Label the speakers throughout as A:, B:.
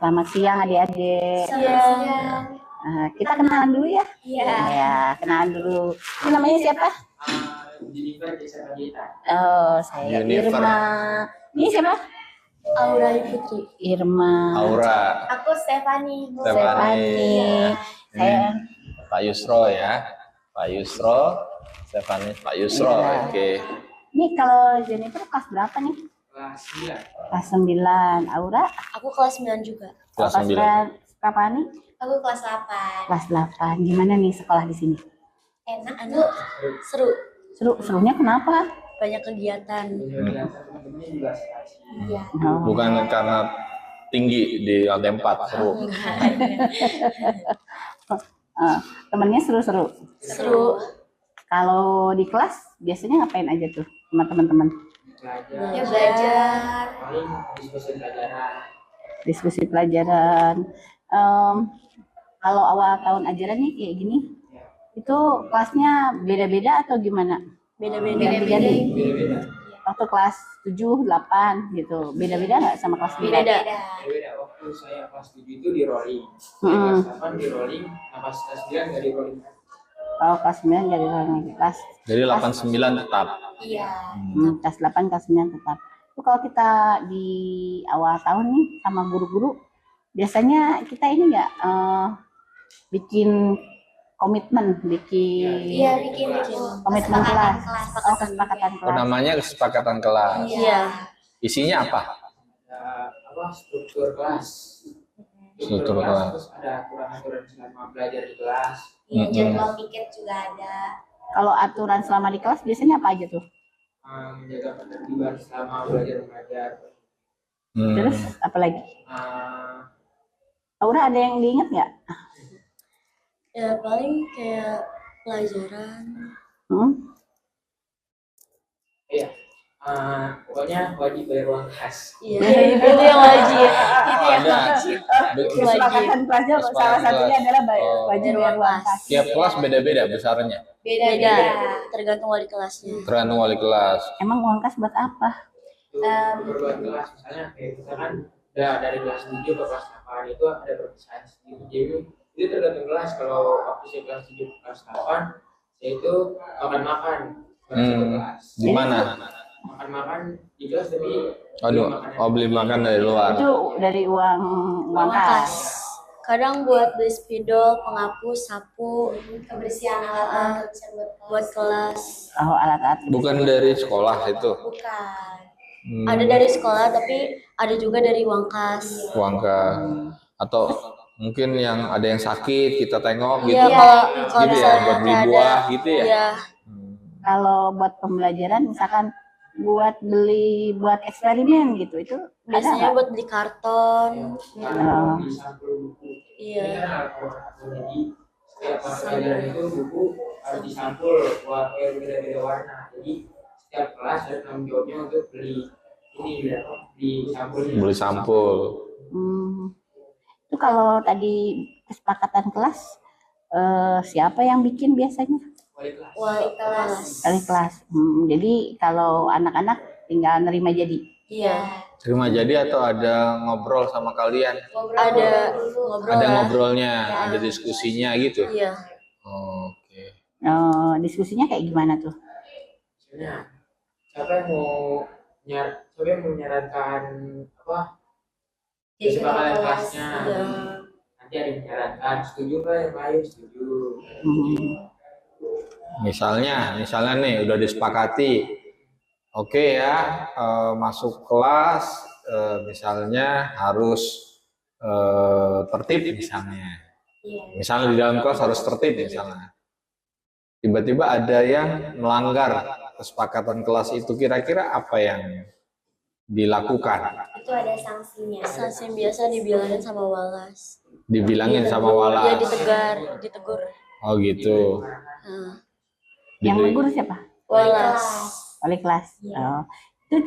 A: Selamat siang adik-adik.
B: Siang.
A: Kita kenalan dulu ya.
B: Iya.
A: Ya, kenalan dulu. Ini namanya siapa?
C: Jennifer Jessica.
A: Oh, saya
D: Jennifer.
A: Irma. Ini siapa?
B: Aura Putri.
A: Irma.
D: Aura.
B: Aku Stefani.
A: Stefani. Saya
D: Pak Yusro ya. Pak Yusro. Stefani, Pak Yusro.
A: Iya.
D: Oke.
A: Ini kalau Jennifer kelas berapa nih?
C: Kelas 9.
A: Kelas 9. Aura?
B: Aku kelas 9 juga.
D: Kelas 9.
A: Berapa nih?
B: Aku kelas 8.
A: Kelas 8. Gimana nih sekolah di sini?
B: Enak, seru.
A: Serunya kenapa?
B: Banyak kegiatan.
C: Teman-temannya juga sekali.
B: Iya.
A: Oh.
D: Bukan karena tinggi di lantai 4, seru.
A: Temennya seru-seru.
B: Seru.
A: Kalau di kelas biasanya ngapain aja tuh sama teman-teman?
B: Ya belajar.
C: Paling diskusi pelajaran.
A: Diskusi pelajaran. Kalau awal tahun ajaran nih kayak gini, itu kelasnya beda-beda atau gimana?
B: Beda-beda.
A: Ganti-ganti.
C: Beda-beda.
A: Waktu kelas 7, 8 gitu. Beda-beda nggak sama kelas 9?
B: Beda.
C: Beda. Waktu saya kelas 7 itu di rolling.
A: Hmm.
C: Kelas 8 di rolling. Nah, pas kelas 9 nggak di rolling.
A: Kalau kelas 9 jadi kelas
D: Jadi 89 tetap.
B: Iya.
A: kelas 8, kelas 9 tetap. Itu kalau kita di awal tahun nih sama guru-guru, biasanya kita ini nggak bikin komitmen,
B: Iya, bikin.
A: komitmen kelas. Oh, kesepakatan
D: Oh,
A: kelas.
D: namanya kesepakatan kelas.
B: Iya.
D: Isinya apa?
C: Ada struktur kelas.
D: Struktur kelas.
C: Terus ada aturan-aturan selama belajar di kelas.
B: Iya, jadwal piket juga ada.
A: Kalau aturan selama di kelas biasanya apa aja tuh?
C: Menjaga ketertiban selama belajar mengajar.
A: Terus apa lagi? Aura ada yang diingat nggak?
B: Ya paling kayak pelajaran.
C: Iya. Pokoknya wajib bayar uang kas.
B: Iya, itu yang wajib. Itu yang
D: Ada.
B: wajib.
A: Kesepakatan kelasnya salah satunya adalah wajib bayar uang kas.
D: Tiap kelas beda-beda besarnya.
B: Beda. Tergantung wali kelasnya.
D: Tergantung wali kelas.
A: Emang uang kas buat apa?
C: Berbuat kelas misalnya kayak misalkan dari kelas 7 ke kelas 8 itu ada perpisahan sedikit. Jadi itu tergantung kelas. Kalau waktu saya kelas 7 ke kelas 8 saya itu makan kelas.
D: Di mana?
C: Makan di kelas tapi
D: Beli makan dari luar.
A: Itu dari uang kas.
B: Kadang buat beli spidol, penghapus, sapu, kebersihan alat buat kelas.
A: Oh, alat-alat.
D: Bukan dari sekolah itu.
B: Bukan. Ada dari sekolah tapi ada juga dari uang kas.
D: Uang kas. Atau mungkin yang ada yang sakit kita tengok gitu.
B: Iya, kalau
D: Gitu ya,
B: misalnya
D: buat beli
B: ada.
D: buah gitu ya.
B: Iya.
A: Kalau buat pembelajaran misalkan buat eksperimen gitu, itu
B: Biasanya
A: ada nggak?
B: buat beli karton.
C: di sampul buku.
B: Iya.
C: Ini kan jadi setiap pelajaran itu buku harus disampul buat beda-beda warna. Jadi setiap kelas ada tanggung jawabnya untuk beli sampulnya.
D: Beli sampul.
A: Itu kalau tadi kesepakatan kelas, siapa yang bikin biasanya?
C: Wali kelas.
A: Wali kelas. Jadi kalau anak-anak tinggal nerima jadi.
B: Iya.
D: Terima jadi atau ada ngobrol sama kalian?
B: Ada ngobrol.
D: Ada ngobrolnya, ada diskusinya gitu.
B: Iya.
D: Oke.
A: Diskusinya kayak gimana tuh?
C: Misalnya siapa yang mau menyarankan apa? Kesepakatan kelasnya.
B: Iya.
C: Nanti ada yang menyarankan setuju nggak, yang lain setuju.
D: Misalnya nih udah disepakati, oke ya, masuk kelas misalnya harus tertib misalnya. Misalnya di dalam kelas harus tertib misalnya. Tiba-tiba ada yang melanggar kesepakatan kelas itu, kira-kira apa yang dilakukan?
B: Itu ada sanksinya. Sanksi biasa dibilangin sama walas.
D: Dibilangin sama
B: Ya
D: walas.
B: ditegur.
D: Oh gitu.
A: Yang negur siapa?
B: Walas.
A: Wali kelas. Itu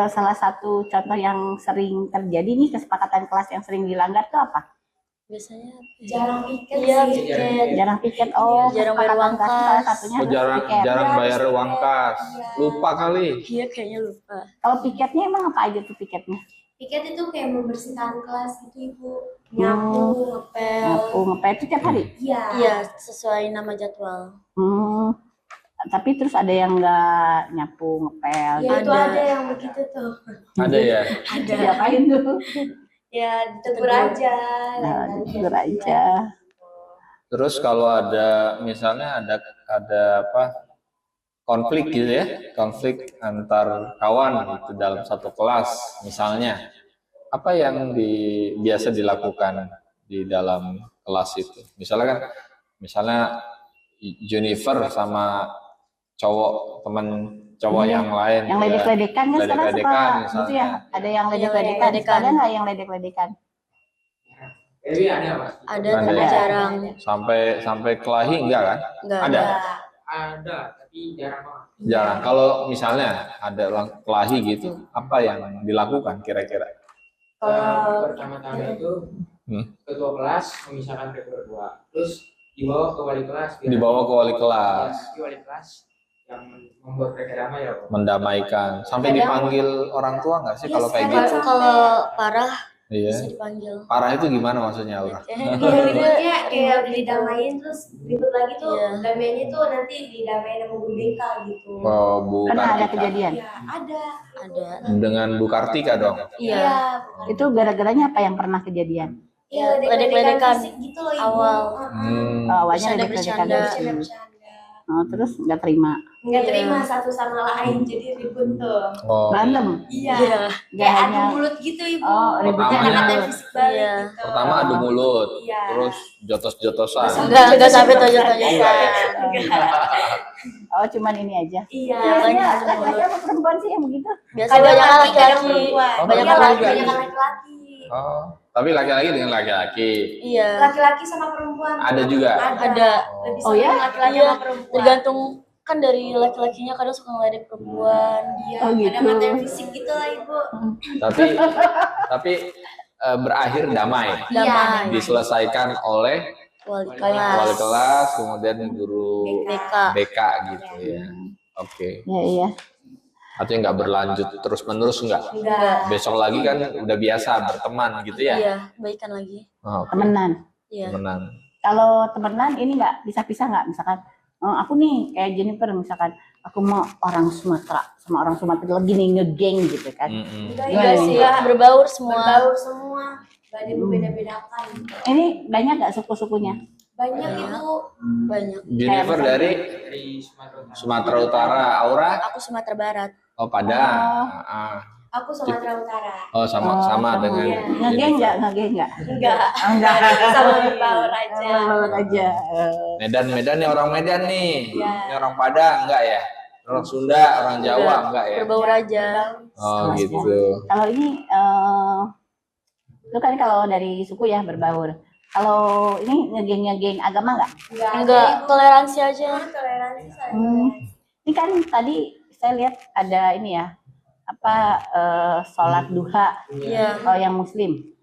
A: salah satu contoh yang sering terjadi nih, kesepakatan kelas yang sering dilanggar tuh apa?
B: Biasanya
E: Jarang piket
B: iya
E: sih.
B: piket.
A: Jarang piket. Oh,
B: Jarang bayar
A: kesepakatan
B: uang
A: kelas
B: kas.
A: salah satunya harus piket.
D: Jarang bayar uang kas. Lupa kali.
B: Iya kayaknya lupa.
A: Kalau piketnya emang apa aja tuh piketnya?
B: Piket itu kayak membersihkan kelas gitu Ibu. Nyapu, ngepel.
A: Ngepel itu tiap hari?
B: Iya. Iya, sesuai nama jadwal.
A: Tapi terus ada yang nggak nyapu, ngepel?
B: Ya itu ada yang begitu tuh.
D: Ada ya?
B: Ada.
A: Diapain tuh?
B: Ya ditegur aja.
A: Ditegur aja.
D: Terus kalau ada misalnya ada apa konflik gitu ya, konflik antar kawan gitu dalam satu kelas misalnya, apa yang biasa dilakukan di dalam kelas itu? Misalnya Jennifer sama teman cowok yang lain,
A: yang ledek-ledekan kan sekarang suka gitu ya, ada yang ledek-ledekan, ada nggak yang ledek-ledekan?
B: Ada tapi jarang.
D: Sampai kelahi enggak kan?
B: Enggak
C: ada tapi jarang banget.
D: Jarang. Kalau misalnya ada orang kelahi gitu, apa yang dilakukan kira-kira?
C: Pertama-tama itu ketua kelas memisahkan mereka berdua, terus dibawa ke wali kelas.
D: Dibawa ke wali kelas.
C: Ya, wali kelas yang membuat mereka damai ya.
D: Mendamaikan. Sampai dipanggil orang tua nggak sih kalau kayak gitu?
B: Kalau parah
D: Iya.
B: bisa dipanggil.
D: Parah itu gimana maksudnya, Aura?
B: Ributnya kayak didamain terus ribut lagi tuh, damainya tuh nanti didamain sama Bu BK gitu.
D: Oh, Bu
A: Pernah ada
D: Kartika.
A: kejadian?
B: Ya, ada.
D: Dengan Bu Kartika dong.
B: Iya.
A: Itu gara-garanya apa yang pernah kejadian?
B: Iya, ledek-ledekan gitu loh Ibu. Awal.
A: Awalnya ledek-ledekan. Terus nggak terima.
B: Nggak terima satu sama lain, jadi ribut tuh.
D: Oh.
A: Berantem.
B: Iya.
A: Nggak hanya
B: adu mulut gitu Ibu.
A: ributnya
D: Pertama,
A: adu mulut.
B: Iya.
D: Pertama adu mulut,
B: Iya.
D: terus jotos-jotosan.
B: Enggak sampai tojos-tojosan.
A: Oh, cuman ini aja.
B: Iya.
A: Biasanya laki-laki apa perempuan sih yang begitu?
B: Biasanya banyak laki-laki.
D: Banyak
B: laki-laki.
D: Oh, tapi laki-laki dengan laki-laki.
B: Iya. Laki-laki sama perempuan.
D: Ada juga.
B: Ada.
A: Oh ya?
B: Laki-laki sama perempuan. Tergantung kan dari laki-lakinya kadang suka ngeledek perempuan. Iya.
A: Oh, gitu.
B: Ada materi fisik gitu lah Ibu.
D: Tapi berakhir damai.
B: Damai.
D: Diselesaikan oleh
B: Wali
D: wali
B: kelas.
D: kelas, kemudian guru BK gitu ya. Oke.
A: Iya.
D: Artinya nggak berlanjut terus-menerus nggak?
B: Enggak.
D: Besok lagi kan udah biasa berteman gitu ya?
B: Iya, baikan lagi.
D: Oh, oke.
A: Temenan.
B: Iya.
D: Temenan.
A: Kalau temenan ini nggak pisah-pisah nggak? Misalkan aku nih kayak Jennifer misalkan aku mau orang Sumatera sama orang Sumatera lagi nih ngegeng gitu kan.
B: Enggak sih, berbaur semua. Berbaur semua. Gak ada membeda-bedakan.
A: Ini banyak nggak suku-sukunya?
B: Banyak Ibu. Banyak.
D: Jennifer dari Sumatera Utara, Aura?
B: Aku Sumatera Barat.
D: Oh, Padang.
B: Aku Sumatera Utara.
D: Oh, sama dengan
A: Ngegeng nggak?
B: Enggak. Sama berbaur aja.
A: Berbaur aja.
D: Medan nih orang Medan nih. Ini orang Padang enggak ya? Orang Sunda, orang Jawa enggak ya?
B: Berbaur aja.
D: Oh, gitu.
A: Kalau ini itu kan kalau dari suku ya berbaur. Kalau ini ngegeng agama nggak?
B: Enggak, toleransi aja. Toleransi saja.
A: Ini kan tadi saya lihat ada ini ya, sholat duha.
B: Iya.
A: Kalau yang Muslim.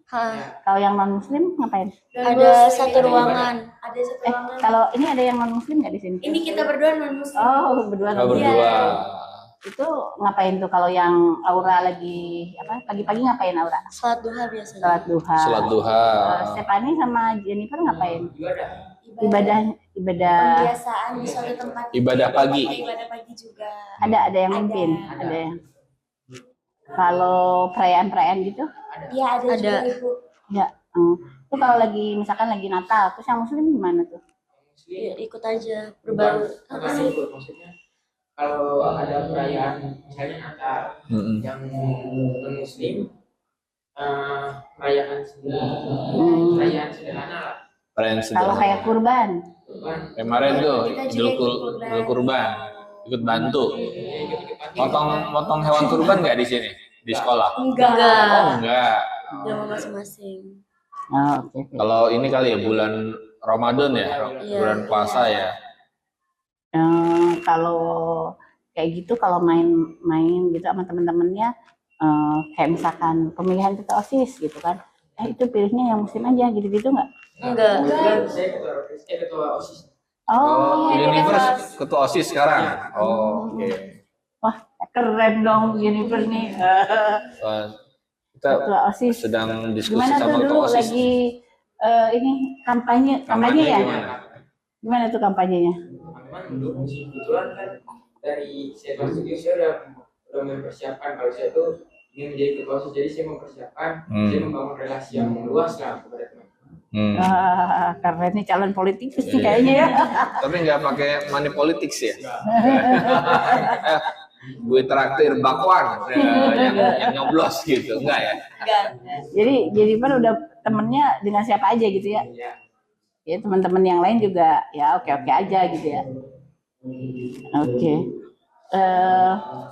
A: Kalau yang non Muslim ngapain?
B: Ada satu ruangan. Ada satu ruangan.
A: Kalau ini ada yang non Muslim nggak di sini?
B: Ini kita berdua non Muslim.
A: Oh, berdua.
D: Oh, berdua.
A: Itu ngapain tuh kalau yang Aura lagi pagi-pagi ngapain Aura?
B: Sholat duha biasanya.
A: Sholat duha.
D: Sholat duha.
A: Stephanie sama Jennifer ngapain? Ibadah
B: Pembiasaan di suatu tempat.
D: Ibadah pagi.
B: Ibadah pagi juga.
A: Ada yang mimpin, ada yang. Kalau perayaan-perayaan gitu?
B: Iya, ada juga Ibu.
A: Ya. Itu kalau lagi misalkan lagi Natal, terus yang Muslim gimana tuh?
B: Ya, ikut aja berbaur.
C: Apa sih maksudnya? Kalau ada perayaan misalnya Natal yang non Muslim, perayaan sederhana lah.
D: Perayaan
A: Kalau
D: sederhana.
A: kayak kurban,
D: Kemarin tuh Idul Kurban ikut bantu. Motong hewan kurban nggak di sini di sekolah?
B: Enggak.
D: Oh, enggak.
B: Jam masing-masing.
A: oke.
D: Kalau ini kali ya bulan Ramadan ya, bulan puasa ya.
A: Kalau kayak gitu, kalau main gitu sama temen-temennya, kayak misalkan pemilihan ketua OSIS gitu kan, itu pilihnya yang Muslim aja gitu-gitu nggak?
B: Enggak.
C: Saya ketua OSIS.
A: Oh,
D: Jennifer ketua OSIS sekarang. Oh, oke.
A: Wah, keren dong Jennifer nih.
D: Wah, Kita
A: ketua OSIS.
D: sedang diskusi
A: Gimana tuh
D: sama
A: dulu
D: ketua OSIS.
A: lagi ini kampanye ya?
D: Gimana?
A: Gimana tuh kampanyenya?
C: Teman-teman mendukung sih. Kebetulan kan dari saya kelas 7 saya udah mempersiapkan kalau saya tuh ingin menjadi ketua OSIS, jadi saya mempersiapkan, saya membangun relasi yang luas lah kepada teman.
A: Karena ini calon politikus sih
D: Iya.
A: kayaknya ya.
D: Tapi nggak pakai money politics ya. Gue traktir bakwan yang nyoblos gitu, enggak ya?
A: Jadi kan udah temennya dengan siapa aja gitu ya.
C: Ya,
A: Ya teman-teman yang lain juga ya oke-oke aja gitu ya. Oke.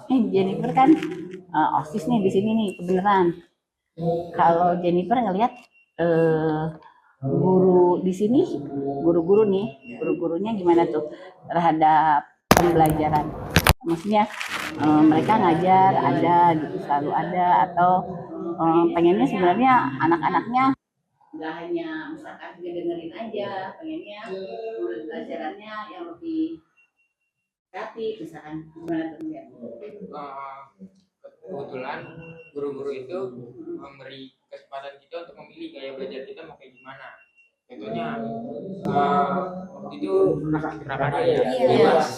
A: Jennifer kan OSIS nih di sini nih kebenaran. Kalau Jennifer ngelihat guru di sini, guru-gurunya gimana tuh terhadap pembelajaran? Maksudnya mereka ngajar ada gitu, selalu ada, atau pengennya sebenarnya anak-anaknya nggak hanya misalkan dengerin aja, pengennya pembelajarannya yang lebih kreatif misalkan, gimana tuh ya?
C: kebetulan guru-guru itu memberi kesempatan kita untuk memilih gaya belajar kita mau kayak gimana. Contohnya waktu itu prakarya ya, bebas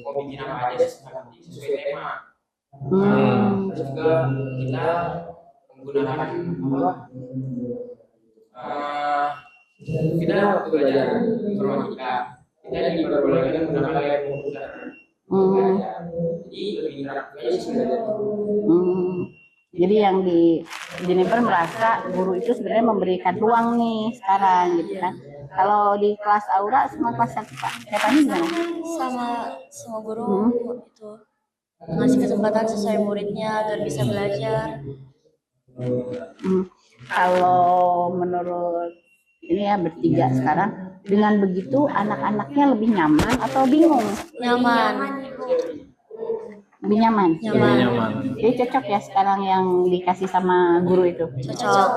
C: mau bikin apa aja sesuai tema. Terus juga kita menggunakan apa? Kita waktu belajar informatika kita diperbolehkan menggunakan layar komputer. Jadi lebih interaktif aja sih belajar.
A: Jadi yang di Jennifer merasa guru itu sebenarnya memberikan ruang nih sekarang gitu kan. Kalau di kelas Aura semua kelas siapa gimana?
B: Sama guru itu ngasih kesempatan sesuai muridnya agar bisa belajar.
A: Kalau menurut ini ya bertiga sekarang, dengan begitu anak-anaknya lebih nyaman atau bingung?
B: Nyaman.
A: Lebih nyaman.
D: Lebih nyaman.
A: Jadi cocok ya sekarang yang dikasih sama guru itu.
B: Cocok.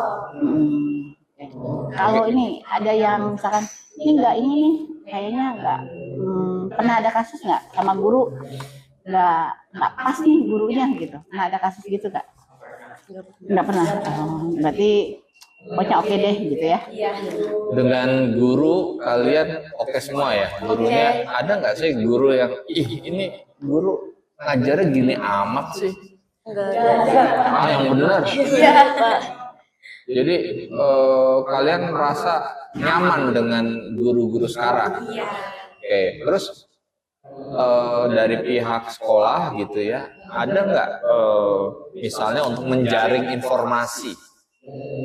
A: Kalau ini ada yang misalkan ini nih kayaknya nggak pernah ada kasus nggak sama guru nggak pas nih gurunya gitu, pernah ada kasus gitu nggak? Nggak pernah. Berarti pokoknya oke deh gitu ya.
D: Dengan guru kalian oke semua ya? Gurunya ada nggak sih guru yang ini guru ngajarnya gini amat sih?
B: Enggak.
D: Yang benar.
B: Iya, Pak.
D: Jadi kalian merasa nyaman dengan guru-guru sekarang? Oke, terus dari pihak sekolah gitu ya, ada nggak misalnya untuk menjaring informasi,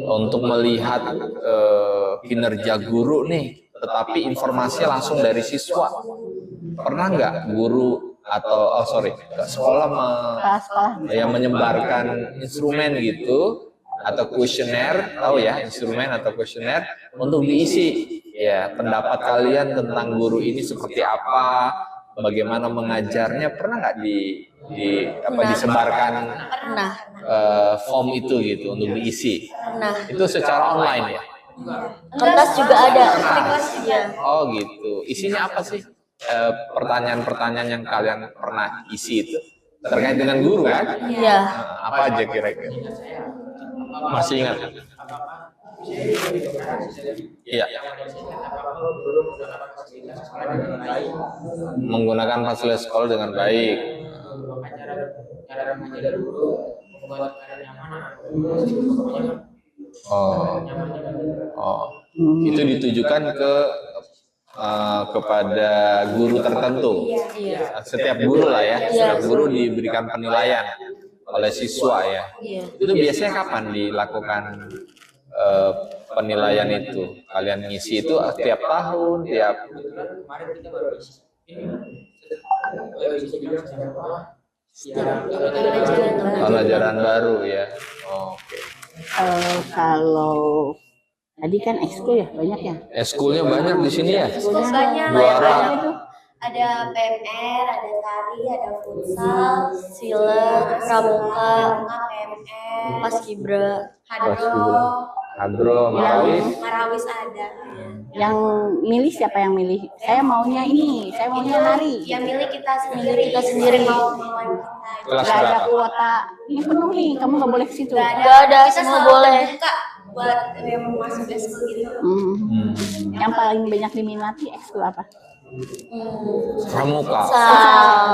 D: untuk melihat kinerja guru nih, tetapi informasinya langsung dari siswa? Pernah nggak guru atau sekolah yang menyebarkan instrumen gitu atau kuesioner, tahu ya instrumen atau kuesioner untuk diisi ya pendapat kalian tentang guru ini seperti apa, bagaimana mengajarnya, pernah nggak disebarkan form itu gitu untuk diisi? Itu secara online ya?
B: Kertas juga ada.
D: Oh gitu. Isinya apa sih? Pertanyaan-pertanyaan yang kalian pernah isi itu terkait dengan guru kan?
B: Iya.
D: Apa aja kira-kira? Masih ingat? Iya. Menggunakan fasilitas sekolah dengan baik.
C: Cara mengajar guru membuat
D: Itu ditujukan kepada guru tertentu. Setiap guru lah ya, setiap guru diberikan penilaian oleh siswa ya. Itu biasanya kapan dilakukan penilaian itu? Kalian ngisi itu tiap tahun, tiap
C: kemarin kita baru
D: tahun ajaran baru ya. Oke.
A: Kalau tadi kan ekskul ya banyak ya.
D: Ekskulnya banyak di sini ya.
B: Banyak.
D: Juara.
B: Ada PMR, ada tari, ada futsal, silat, pramuka, PMR, paskibra, hadro,
D: Hadro, Marawis.
B: Marawis ada.
A: Yang milih siapa yang milih? Saya maunya ini, saya maunya nari.
B: Yang milih kita sendiri mau mauan kita.
D: Kelas
A: Gak ada
D: berapa?
A: kuota. Ini penuh nih, kamu nggak boleh ke situ.
B: Nggak ada,
E: Kita
B: semua
E: selalu
B: boleh.
E: buka
B: Buat yang mau masuk ekskul gitu.
A: Yang paling banyak diminati ekskul apa?
D: Pramuka.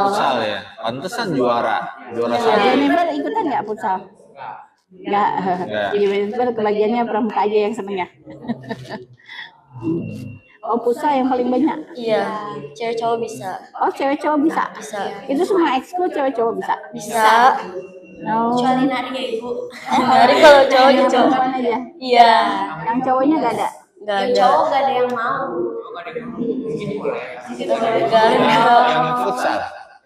D: Futsal ya. Pantesan juara satu.
A: Jennifer ikutan nggak futsal? Nggak. Jennifer kebagiannya pramuka aja yang seneng ya. Oh, futsal yang paling banyak.
E: Iya, cewek cowok bisa.
A: Oh, cewek cowok bisa.
E: Bisa.
A: Itu semua ekskul cewek cowok bisa.
E: Bisa.
A: Oh.
B: Kecuali nari ya ibu.
E: Dari kalau cowok
A: Yang
E: cowok.
A: perempuan aja.
E: Iya.
A: Yang cowoknya nggak ada.
E: Enggak
B: Yang
E: ada.
B: cowok gak ada yang mau.
C: Mungkin boleh.
E: Enggak ada.
D: Yang futsal.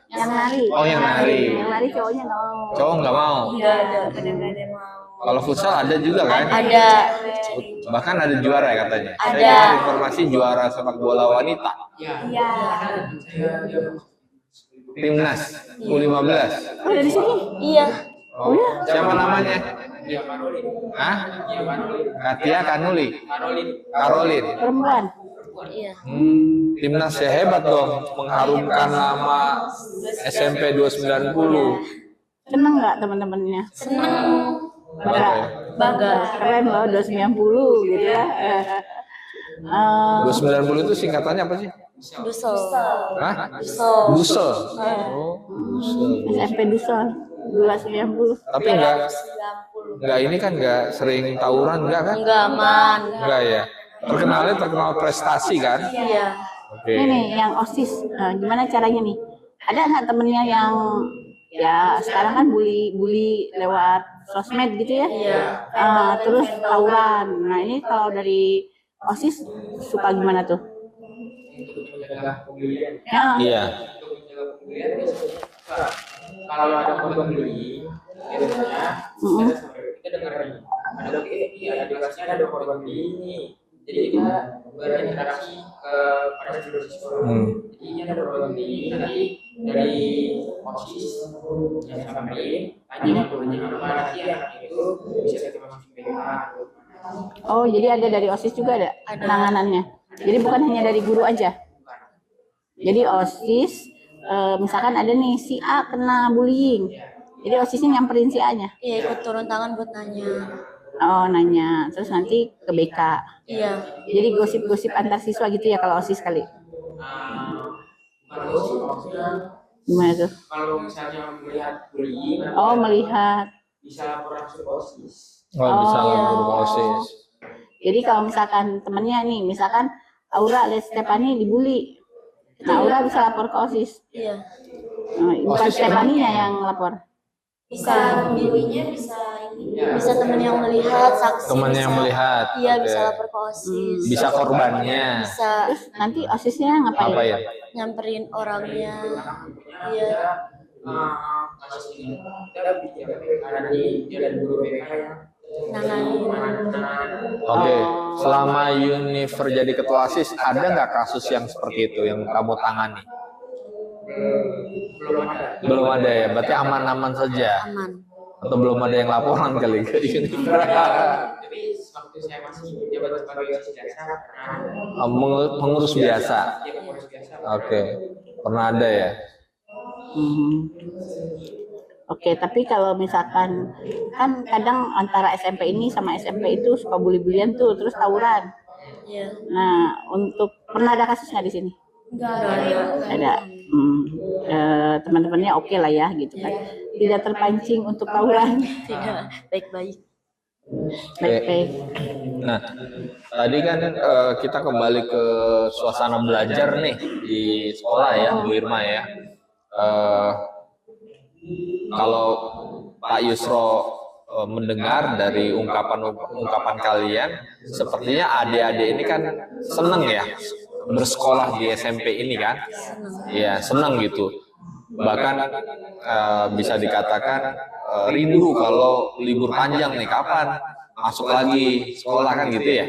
A: Yang nari.
D: Oh, yang nari.
A: Yang nari cowoknya nggak mau.
D: Cowok nggak mau.
E: Enggak ada.
B: Gak ada yang mau.
D: Kalau futsal ada juga kan?
E: Ada.
D: Bahkan ada juara ya katanya. Saya
E: Ada.
D: dapat informasi juara sepak bola wanita.
B: Iya.
D: Timnas U15.
A: Oh, dari sini.
E: Iya.
D: Oh, siapa namanya?
C: Iya, Karolin.
D: Hah?
C: Iya, Karolin.
D: Katia Kanuli.
C: Karolin.
D: Karolin.
A: Perempuan.
E: Iya.
D: Timnas ya hebat dong, mengharumkan nama SMP 290.
A: Seneng nggak teman-temannya?
E: Senang.
A: Bangga.
E: Bangga.
A: Keren loh 290 gitu ya.
D: 290 itu singkatannya apa sih?
E: Dusel.
D: Hah?
E: Dusel.
D: Dusel. Oh, Dusel.
A: SMP Dusel 290.
D: Tapi enggak ini kan enggak sering tawuran enggak kan?
E: Enggak aman.
D: Enggak ya. Terkenal prestasi kan?
E: Iya.
D: Oke.
A: Ini nih yang OSIS. Gimana caranya nih? Ada nggak temennya yang ya sekarang kan bully lewat sosmed gitu ya?
E: Iya.
A: Terus tawuran. Nah ini kalau dari OSIS suka gimana tuh?
C: Untuk mencegah pembulian.
A: Ya,
D: Iya.
C: Untuk mencegah pembulian biasanya kalau ada korban bully, biasanya kita dengar nih, ada ada di kelasnya ada korban bully ini. Jadi kita berinteraksi pada siswa. Jadi ini ada korban bully, nanti dari OSIS yang sampaikan tanya apa nanti anak itu bisa kita masuk BK.
A: oh jadi ada dari OSIS juga ada penanganannya. Jadi bukan hanya dari guru aja. Jadi OSIS misalkan ada nih si A kena bullying. Jadi OSISnya nyamperin si A-nya.
E: Iya, ikut turun tangan buat nanya.
A: Oh nanya, terus nanti ke BK.
E: Iya.
A: Jadi gosip-gosip antar siswa gitu ya kalau OSIS kali.
C: Kalau maksudnya
A: Gimana tuh?
C: kalau misalnya melihat bullying,
A: Oh melihat.
C: bisa lapor langsung ke OSIS.
D: Oh, bisa
A: Oh.
D: lapor ke OSIS.
A: Jadi kalau misalkan temennya nih, misalkan Aura lihat Stefani dibully, nah Aura bisa lapor ke OSIS.
E: Iya.
A: Bukan
D: OSIS
A: Stefaninya yang lapor.
B: Bisa pembulinya bisa ini.
E: Bisa temen yang melihat, saksi.
D: Teman yang
E: bisa-
D: melihat.
E: Iya,
D: Oke.
E: bisa lapor ke OSIS.
D: Bisa korbannya.
E: Bisa
A: Terus nanti OSISnya ngapain?
D: Apa ya?
E: nyamperin orangnya. Iya.
C: Iya. Kasus ini kita bikin nanti dari guru BK yang
E: Nanganin.
D: Oke, selama Univer jadi ketua OSIS, ada nggak kasus yang seperti itu yang kamu tangani?
C: belum ada.
D: Belum ada ya, berarti aman-aman saja.
E: Aman.
D: Atau belum ada yang laporan kali ke Univer?
C: Tapi waktu saya masih menjabat sebagai OSIS biasa pernah
D: Pengurus biasa.
C: dia pengurus biasa.
D: Oke, pernah ada ya?
A: Oke, tapi kalau misalkan kan kadang antara SMP ini sama SMP itu suka bully-bullyan tuh, terus tawuran.
E: Iya.
A: Nah, untuk pernah ada kasus nggak di sini?
B: Enggak ada.
A: Ada. Teman-temannya oke lah ya, gitu kan. Tidak terpancing untuk tawuran.
E: Tidak baik-baik.
A: Baik-baik.
D: Nah, tadi kan kita kembali ke suasana belajar nih di sekolah ya, Bu Irma ya. Kalau Pak Yusro mendengar dari ungkapan kalian, sepertinya adik-adik ini kan seneng ya bersekolah di SMP ini kan? Iya, seneng gitu. Bahkan bisa dikatakan rindu kalau libur panjang nih, kapan masuk lagi sekolah kan gitu ya?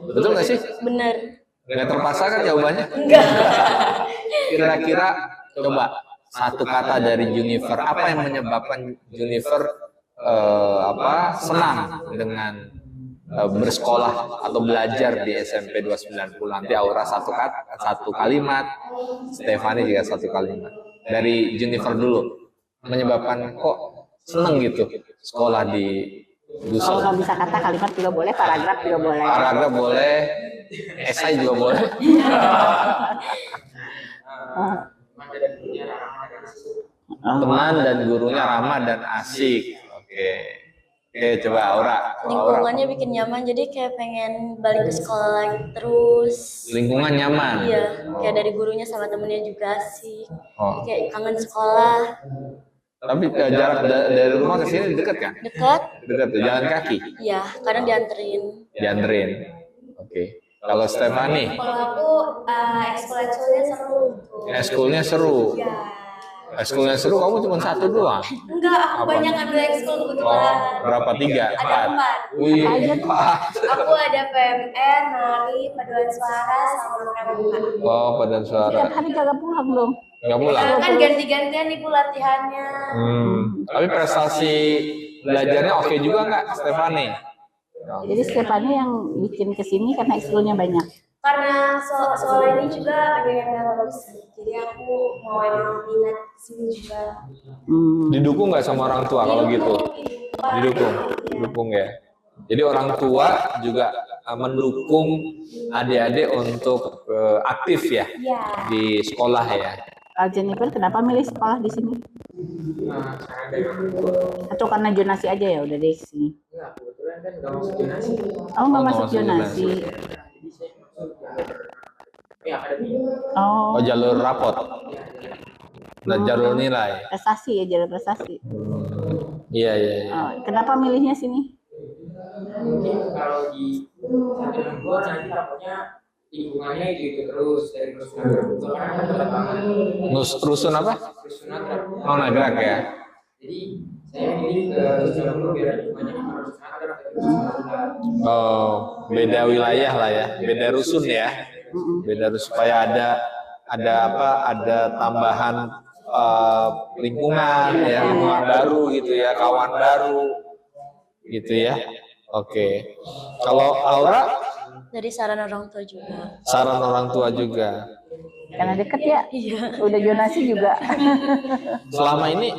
D: Betul nggak sih?
E: Bener.
D: Nggak terpaksa kan jawabannya? Kira-kira coba satu kata dari Junifer, apa yang menyebabkan Junifer senang dengan bersekolah atau belajar di SMP 290. Nanti Aura satu kalimat, Stefani juga satu kalimat. Dari Jennifer dulu, menyebabkan kok seneng gitu sekolah di
A: Kalau
D: Dusun.
A: nggak bisa kata kalimat juga boleh, paragraf juga boleh.
D: Paragraf boleh, esai juga boleh. Teman dan gurunya ramah dan asik. Oke. Oke, coba Aura.
E: Lingkungannya bikin nyaman, jadi kayak pengen balik ke sekolah lagi terus.
D: Lingkungan nyaman.
E: Iya, kayak dari gurunya sama temennya juga asik.
D: Oh.
E: Kayak kangen sekolah.
D: Tapi jarak dari rumah ke sini dekat kan?
E: Dekat?
D: Dekat tuh, jalan kaki.
E: Iya, kadang dianterin.
D: Dianterin. Oke. Kalau Stefani,
B: Kalau aku ekskul-ekskulnya seru.
D: ekskulnya seru.
B: Ya.
D: Ekskulnya seru, kamu cuma satu doang.
B: Enggak, aku
D: Apa?
B: banyak ambil ekskul
D: Oh,
B: kebetulan.
D: berapa? 3?
B: Ada 4.
D: Wih,
A: Apa
D: 4.
B: Aku ada PMN, nari, paduan suara, sama pramuka.
D: Oh, paduan
A: Setiap
D: suara.
A: hari kagak pulang belum?
D: Nggak pulang.
B: Kan ganti-gantian ibu latihannya.
D: Tapi prestasi belajarnya oke juga nggak, Stefani?
A: Jadi Stefani yang bikin kesini karena ekskulnya banyak.
B: Karena soal ini juga banyak yang bagus. Jadi aku mau emang minat sini juga.
D: Didukung nggak sama orang tua kalau gitu? Didukung ya. Jadi orang tua juga mendukung adik-adik untuk aktif ya
B: Iya.
D: di sekolah ya.
A: Kalau Jennifer kenapa milih sekolah di sini?
C: Saran dari orang tua.
A: Atau karena jonasi aja ya udah di sini?
C: Enggak, kebetulan kan nggak masuk jonasi.
A: Oh nggak
D: nggak
A: masuk
D: masuk
A: jonasi.
C: Jadi saya masuk ya akademi.
A: Oh
D: Oh, jalur rapot dan jalur nilai.
A: prestasi ya, jalur prestasi.
D: Iya, iya, iya.
A: Oh, kenapa milihnya sini?
C: Mungkin kalau di satu gua nanti takutnya lingkungannya itu terus dari Rusunagrak itu karena kan dekat banget.
D: Rusun apa?
C: Rusunagrak.
D: Oh, Nagrak ya.
C: Jadi saya milih ke Rusunagrak dulu biar lingkungannya kan Rusunagrak atau Rusunagrak.
D: Oh, beda wilayah lah ya, beda rusun ya. Beda rusun supaya ada tambahan lingkungan ya, lingkungan baru gitu ya, kawan baru gitu ya. Oke. Kalau Aura,
E: Dari saran orang tua juga.
D: saran orang tua juga.
A: Karena deket ya.
E: Iya.
A: Udah jonasi juga.
D: Selama ini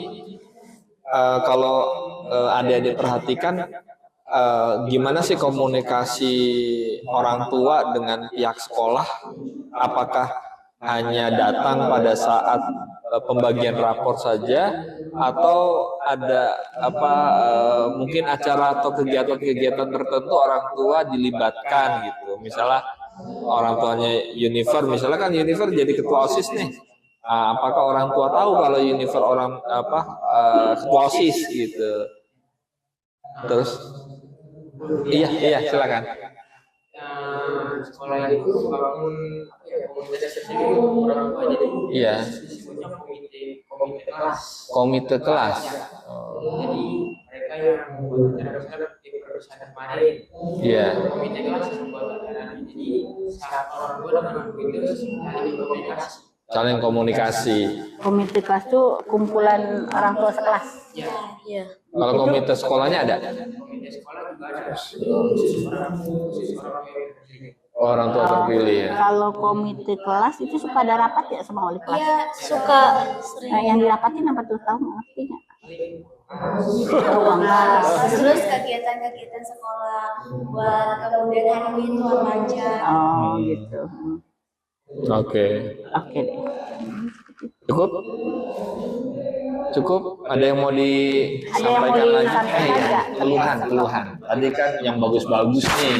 D: kalau adik-adik perhatikan gimana sih komunikasi orang tua dengan pihak sekolah? Apakah hanya datang pada saat pembagian rapor saja atau ada mungkin acara atau kegiatan-kegiatan tertentu orang tua dilibatkan gitu. Misalnya orang tuanya Univer, misalnya kan Univer jadi ketua OSIS nih. Apakah orang tua tahu kalau Univer ketua OSIS gitu. Terus iya silakan.
C: Sekolah itu membangun komunitas tersendiri orang tua jadi
D: Iya.
C: disebutnya komite kelas.
D: Komite kelas.
C: Jadi mereka yang membuat acara besar di perusahaan kemarin.
D: Iya.
C: Komite kelas yang membuat acara ini. Jadi saat orang tua dengan komite saling komunikasi.
D: Saling komunikasi.
A: Komite kelas tuh kumpulan orang tua sekelas.
C: Ya,
E: Iya.
D: Kalau komite sekolahnya ada?
C: komite sekolah juga ada khusus orang yang
D: Orang tua terpilih ya.
A: Kalau komite kelas itu suka ada rapat ya sama wali kelas.
B: Iya,
E: Suka sering.
A: Nah, yang dirapatin apa tuh, tahu nggak ngerti nggak?
B: terus kegiatan-kegiatan sekolah buat kemudian hari itu apa aja.
A: Oh gitu.
D: Oke.
A: Oke deh.
D: Cukup? Cukup? Ada yang mau disampaikan lagi?
A: disampaikan nggak?
D: Keluhan. Tadi kan yang bagus-bagus nih.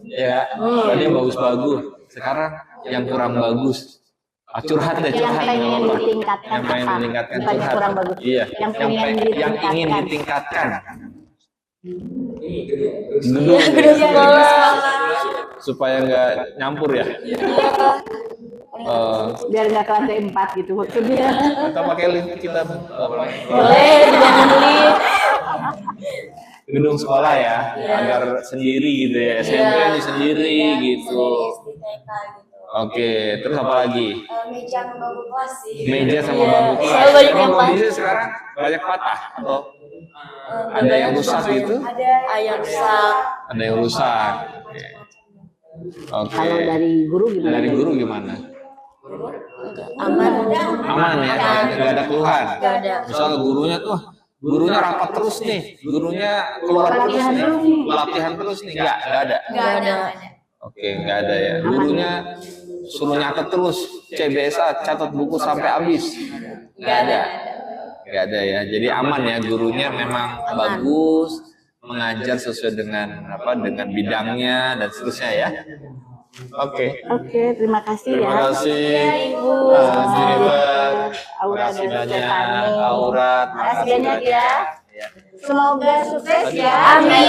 D: Ya, tadi yang bagus-bagus. Sekarang yang kurang bagus. Curhat deh,
A: Yang
D: curhat.
A: pengen ditingkatkan
D: Yang pengen
A: apa?
D: ditingkatkan
A: Bukannya
D: curhat.
A: kurang bagus.
D: Iya.
A: Yang pengen
D: yang ingin
A: ditingkatkan.
D: ditingkatkan.
C: ini gedung
E: Gedung sekolah.
D: Supaya nggak nyampur ya.
A: Biar nggak ke lantai 4 gitu maksudnya.
D: Kita pakai lift kita
E: Boleh, jangan lift.
D: gedung sekolah ya, agar sendiri gitu ya. SMP ini sendiri gitu.
B: SDTK gitu.
D: Oke, terus apa lagi?
B: Meja sama bangku kelas sih.
D: Meja sama
E: Iya,
D: bangku kelas.
E: selalu banyak
D: Emang
E: yang
D: kondisi sekarang banyak patah atau ada yang rusak gitu?
B: Ada
E: Ayam rusak.
D: Ada yang rusak. Oke.
A: Kalau dari guru gimana?
D: Dari guru gimana?
E: Aman.
D: Aman ya, nggak ada keluhan.
E: Nggak ada.
D: Misalnya gurunya rapat terus nih, gurunya keluar terus
A: Pelatihan
D: nih,
A: terus nih.
D: pelatihan terus nih, nggak ada.
E: Nggak ada.
D: Oke, nggak ada ya. Gurunya suruh nyatet terus, CBSA, catat buku sampai habis. Nggak ada. Nggak ada ya. Jadi aman ya, gurunya memang bagus, mengajar sesuai dengan dengan bidangnya dan seterusnya ya. Oke.
A: Oke, terima kasih
D: Terima
A: ya.
D: kasih.
A: Ibu.
D: Jennifer. Terima
A: Aura
D: kasih
A: dan
D: banyak.
A: Stefani.
D: Aura, terima
A: Makasih
D: kasih
A: banyak
D: banyak.
A: ya. Semoga sukses ya.
E: Amin.